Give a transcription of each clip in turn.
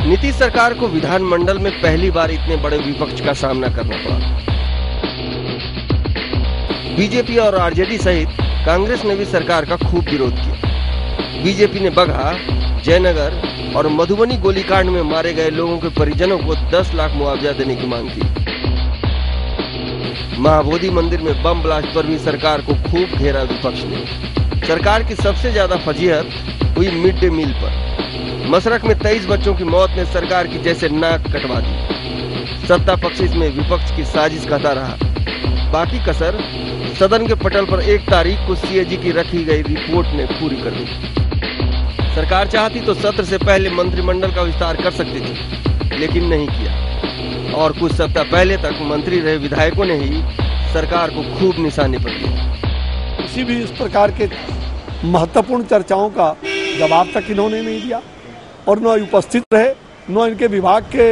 नीतीश सरकार को विधानमंडल में पहली बार इतने बड़े विपक्ष का सामना करना पड़ा। बीजेपी और आरजेडी सहित कांग्रेस ने भी सरकार का खूब विरोध किया। बीजेपी ने बगहा, जयनगर और मधुबनी गोलीकांड में मारे गए लोगों के परिजनों को 10 लाख मुआवजा देने की मांग की। महाबोधि मंदिर में बम ब्लास्ट पर भी सरकार को खूब घेरा विपक्ष ने। सरकार की सबसे ज्यादा फजीहत हुई मिड डे मील पर। मसरख में 23 बच्चों की मौत ने सरकार की जैसे नाक कटवा दी। सत्ता पक्ष इसमें विपक्ष की साजिश कहता रहा। बाकी कसर सदन के पटल पर 1 तारीख को सीएजी की रखी गई रिपोर्ट ने पूरी कर दी। सरकार चाहती तो सत्र से पहले मंत्रिमंडल का विस्तार कर सकती थी, लेकिन नहीं किया और कुछ सप्ताह पहले तक मंत्री रहे विधायकों ने ही सरकार को खूब निशाने पर लिया। किसी भी इस प्रकार के महत्वपूर्ण चर्चाओं का जवाब तक इन्होंने नहीं दिया और न उपस्थित रहे, न इनके विभाग के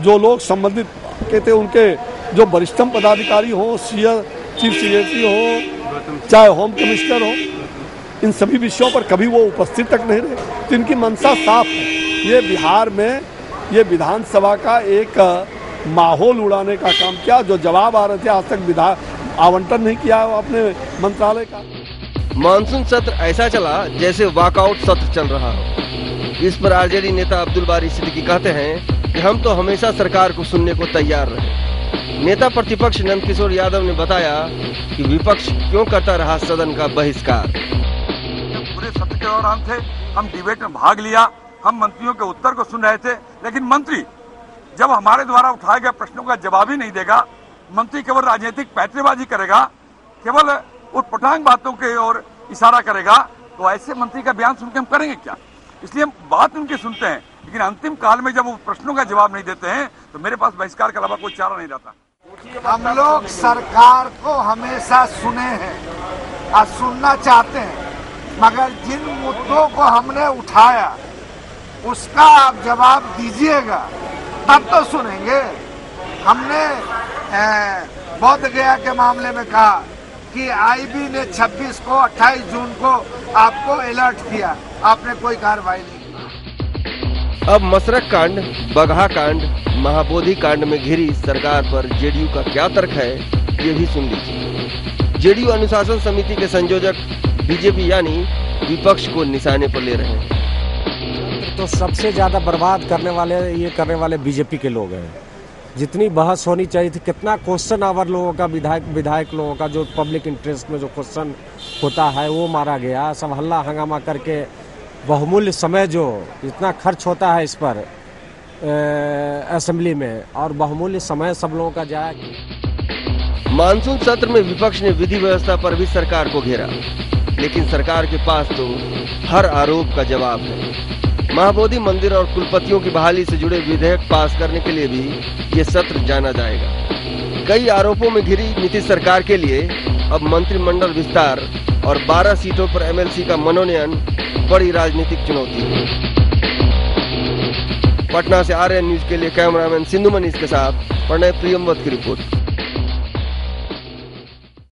जो लोग संबंधित के थे उनके जो वरिष्ठतम पदाधिकारी हो, चीफ सेक्रेटरी हो, चाहे होम कमिश्नर हो, इन सभी विषयों पर कभी वो उपस्थित तक नहीं रहे। तो इनकी मंशा साफ है। ये बिहार में ये विधानसभा का एक माहौल उड़ाने का काम किया। जो जवाब आ रहे थे आज तक आवंटन नहीं किया अपने मंत्रालय का। मानसून सत्र ऐसा चला जैसे वॉकआउट सत्र चल रहा हो। इस पर आरजेडी नेता अब्दुल बारी सिद्दीकी कहते हैं कि हम तो हमेशा सरकार को सुनने को तैयार रहे। नेता प्रतिपक्ष नंदकिशोर यादव ने बताया कि विपक्ष क्यों करता रहा सदन का बहिष्कार। पूरे सत्र के दौरान थे, हम डिबेट में भाग लिया, हम मंत्रियों के उत्तर को सुन रहे थे, लेकिन मंत्री जब हमारे द्वारा उठाए गए प्रश्नों का जवाब ही नहीं देगा, मंत्री केवल राजनीतिक पैंतरेबाजी करेगा, केवल उटपटांग बातों के ओर इशारा करेगा, तो ऐसे मंत्री का बयान सुन के हम करेंगे क्या? इसलिए हम बात उनकी सुनते हैं, लेकिन अंतिम काल में जब वो प्रश्नों का जवाब नहीं देते हैं तो मेरे पास बहिष्कार के अलावा कोई चारा नहीं रहता। हम लोग सरकार को हमेशा सुने हैं और सुनना चाहते हैं, मगर जिन मुद्दों को हमने उठाया उसका आप जवाब दीजिएगा तब तो सुनेंगे। हमने बोध गया के मामले में कहा कि आईबी ने 26 को 28 जून को आपको अलर्ट किया, आपने कोई कार्रवाई नहीं की। अब मसरख कांड, बगहा कांड, महाबोधि कांड में घिरी सरकार पर जेडीयू का क्या तर्क है, ये भी सुन लीजिए। जेडीयू अनुशासन समिति के संयोजक बीजेपी यानी विपक्ष को निशाने पर ले रहे हैं। तो सबसे ज्यादा बर्बाद करने वाले बीजेपी के लोग हैं। जितनी बहस होनी चाहिए थी, कितना क्वेश्चन आवर लोगों का, विधायक लोगों का जो पब्लिक इंटरेस्ट में जो क्वेश्चन होता है वो मारा गया। सब हल्ला हंगामा करके बहुमूल्य समय जो इतना खर्च होता है इस पर असेंबली में, और बहुमूल्य समय सब लोगों का जाया। मानसून सत्र में विपक्ष ने विधि व्यवस्था पर भी सरकार को घेरा, लेकिन सरकार के पास तो हर आरोप का जवाब है। महाबोधि मंदिर और कुलपतियों की बहाली से जुड़े विधेयक पास करने के लिए भी ये सत्र जाना जाएगा। कई आरोपों में घिरी नीतीश सरकार के लिए अब मंत्रिमंडल विस्तार और 12 सीटों पर एमएलसी का मनोनयन बड़ी राजनीतिक चुनौती है। पटना से आर्यन न्यूज के लिए कैमरामैन सिंधु मनीष के साथ प्रणय प्रियमवत की रिपोर्ट।